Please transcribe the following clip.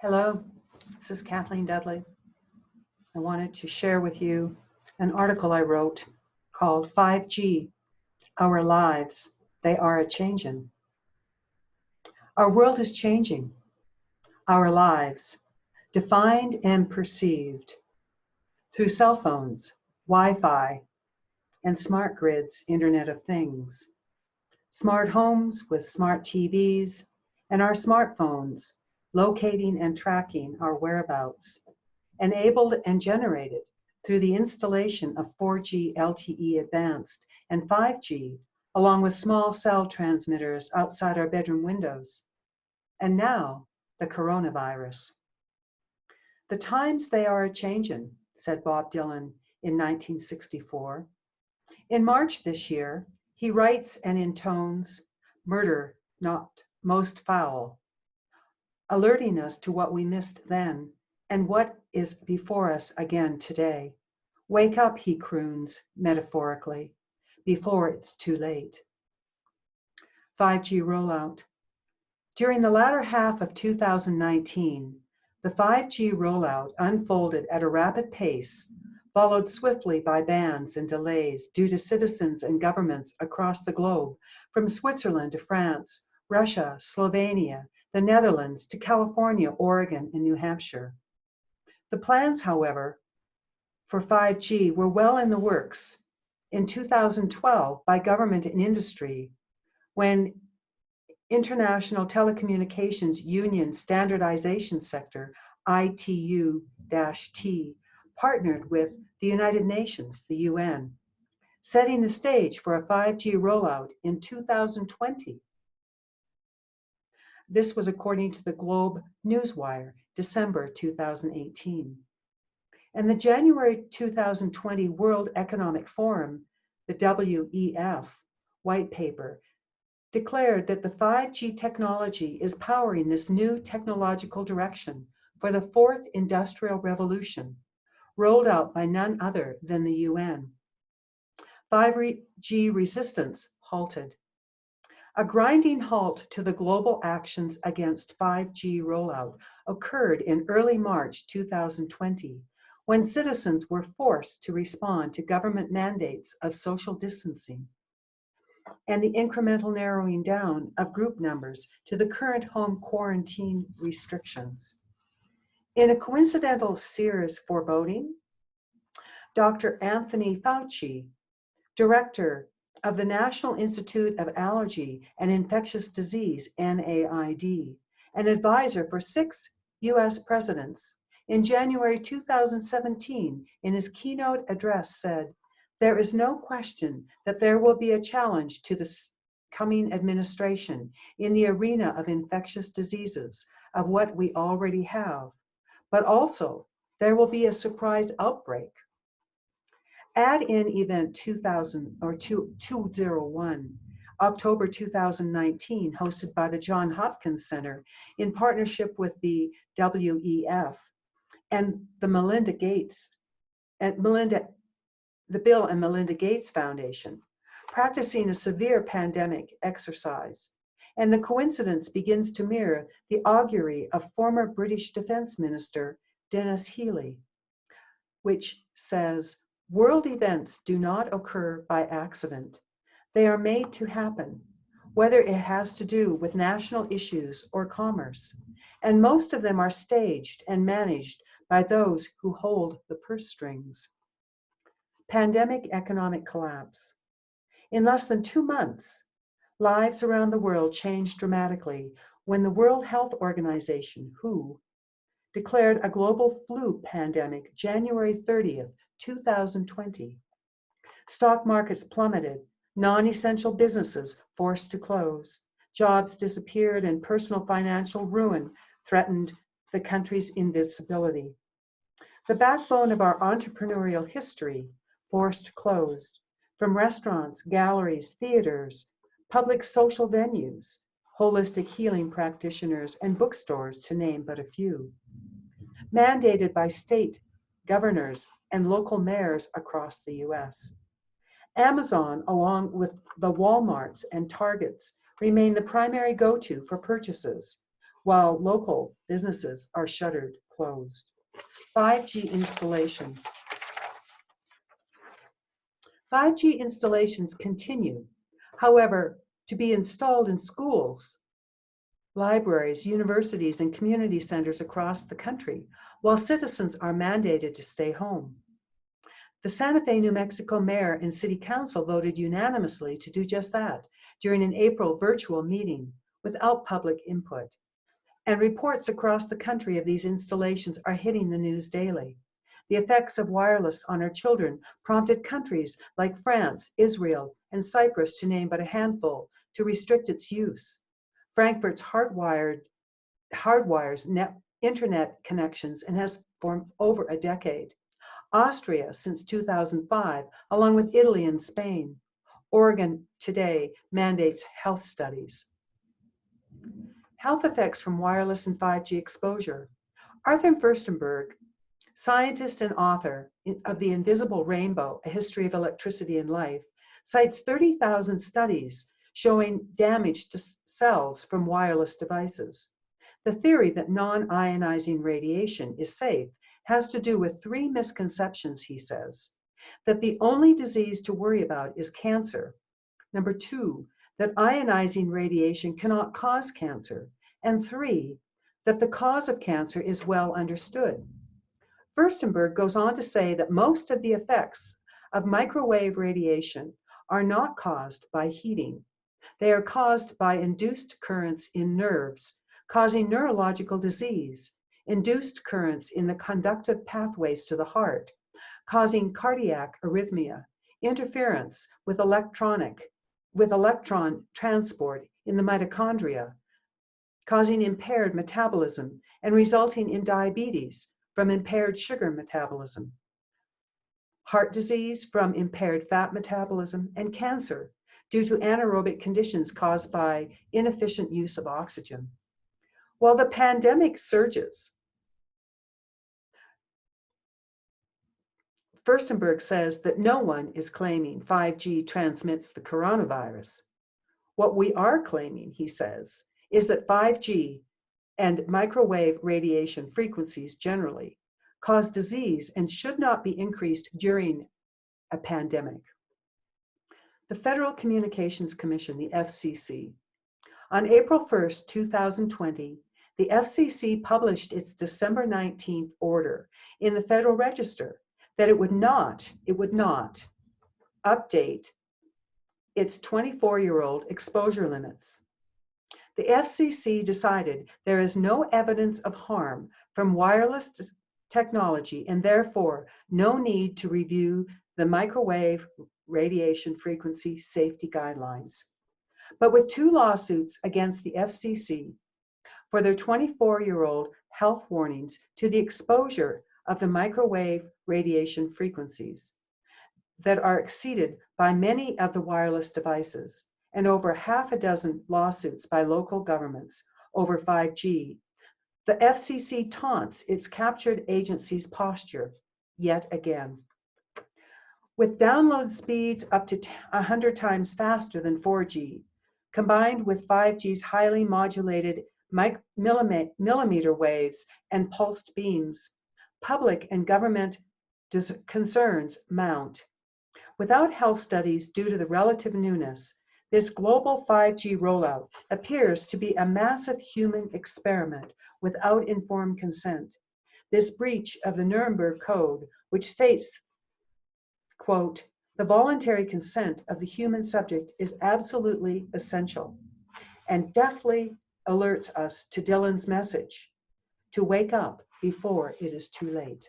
Hello, this is Kathleen Dudley. I wanted to share with you an article I wrote called 5G, Our Lives, They Are a Changin'. Our world is changing. Our lives, defined and perceived through cell phones, Wi-Fi, and smart grids, Internet of Things. Smart homes with smart TVs and our smartphones locating and tracking our whereabouts, enabled and generated through the installation of 4G LTE Advanced and 5G, along with small cell transmitters outside our bedroom windows. And now, the coronavirus. The times they are a-changin', said Bob Dylan in 1964. In March this year, he writes and intones, "Murder not most foul," alerting us to what we missed then and what is before us again today. Wake up, he croons metaphorically, before it's too late. 5G rollout. During the latter half of 2019, the 5G rollout unfolded at a rapid pace, followed swiftly by bans and delays due to citizens and governments across the globe, from Switzerland to France, Russia, Slovenia, the Netherlands to California, Oregon, and New Hampshire. The plans, however, for 5G were well in the works in 2012 by government and industry, when International Telecommunications Union Standardization Sector, ITU-T, partnered with the United Nations, the UN, setting the stage for a 5G rollout in 2020. This was according to the Globe Newswire, December 2018. And the January 2020 World Economic Forum, the WEF, white paper, declared that the 5G technology is powering this new technological direction for the fourth industrial revolution, rolled out by none other than the UN. 5G resistance halted. A grinding halt to the global actions against 5G rollout occurred in early March 2020, when citizens were forced to respond to government mandates of social distancing and the incremental narrowing down of group numbers to the current home quarantine restrictions. In a coincidental Sears foreboding, Dr. Anthony Fauci, director of the National Institute of Allergy and Infectious Disease, NIAID, an advisor for 6 US presidents, in January 2017, in his keynote address said, "There is no question that there will be a challenge to this coming administration in the arena of infectious diseases, of what we already have, but also there will be a surprise outbreak." Add in event 201, October 2019, hosted by the Johns Hopkins Center in partnership with the WEF and the Bill and Melinda Gates Foundation, practicing a severe pandemic exercise. And the coincidence begins to mirror the augury of former British Defense Minister Dennis Healey, which says, "World events do not occur by accident. They are made to happen, whether it has to do with national issues or commerce. And most of them are staged and managed by those who hold the purse strings." Pandemic economic collapse. In less than 2 months, lives around the world changed dramatically when the World Health Organization, WHO, declared a global flu pandemic January 30th, 2020. Stock markets plummeted, non-essential businesses forced to close, jobs disappeared, and personal financial ruin threatened the country's invincibility. The backbone of our entrepreneurial history forced closed, from restaurants, galleries, theaters, public social venues, holistic healing practitioners, and bookstores, to name but a few. Mandated by state governors and local mayors across the US. Amazon, along with the Walmarts and Targets, remain the primary go-to for purchases, while local businesses are shuttered, closed. 5G installation. 5G installations continue, however, to be installed in schools, libraries, universities, and community centers across the country, while citizens are mandated to stay home. The Santa Fe, New Mexico mayor and city council voted unanimously to do just that during an April virtual meeting without public input. And reports across the country of these installations are hitting the news daily. The effects of wireless on our children prompted countries like France, Israel, and Cyprus, to name but a handful, to restrict its use. Frankfurt's hardwires internet connections and has for over a decade. Austria since 2005, along with Italy and Spain. Oregon today mandates health studies. Health effects from wireless and 5G exposure. Arthur Furstenberg, scientist and author of The Invisible Rainbow, A History of Electricity and Life, cites 30,000 studies showing damage to cells from wireless devices. The theory that non-ionizing radiation is safe has to do with 3 misconceptions, he says. That the only disease to worry about is cancer. Number 2, that ionizing radiation cannot cause cancer. And 3, that the cause of cancer is well understood. Furstenberg goes on to say that most of the effects of microwave radiation are not caused by heating. They are caused by induced currents in nerves, causing neurological disease, induced currents in the conductive pathways to the heart, causing cardiac arrhythmia, interference with electron transport in the mitochondria, causing impaired metabolism and resulting in diabetes from impaired sugar metabolism, heart disease from impaired fat metabolism, and cancer due to anaerobic conditions caused by inefficient use of oxygen. While the pandemic surges, Furstenberg says that no one is claiming 5G transmits the coronavirus. What we are claiming, he says, is that 5G and microwave radiation frequencies generally cause disease and should not be increased during a pandemic. The Federal Communications Commission, the FCC. On April 1st, 2020, the FCC published its December 19th order in the Federal Register that it would not update its 24-year-old exposure limits. The FCC decided there is no evidence of harm from wireless technology and therefore no need to review the microwave radiation frequency safety guidelines. But with 2 lawsuits against the FCC for their 24-year-old health warnings to the exposure of the microwave radiation frequencies that are exceeded by many of the wireless devices, and over 6 lawsuits by local governments over 5G, the FCC taunts its captured agency's posture yet again. With download speeds up to 100 times faster than 4G, combined with 5G's highly modulated millimeter waves and pulsed beams, public and government concerns mount. Without health studies due to the relative newness, this global 5G rollout appears to be a massive human experiment without informed consent. This breach of the Nuremberg Code, which states, quote, the voluntary consent of the human subject is absolutely essential, and deftly alerts us to Dylan's message, to wake up before it is too late.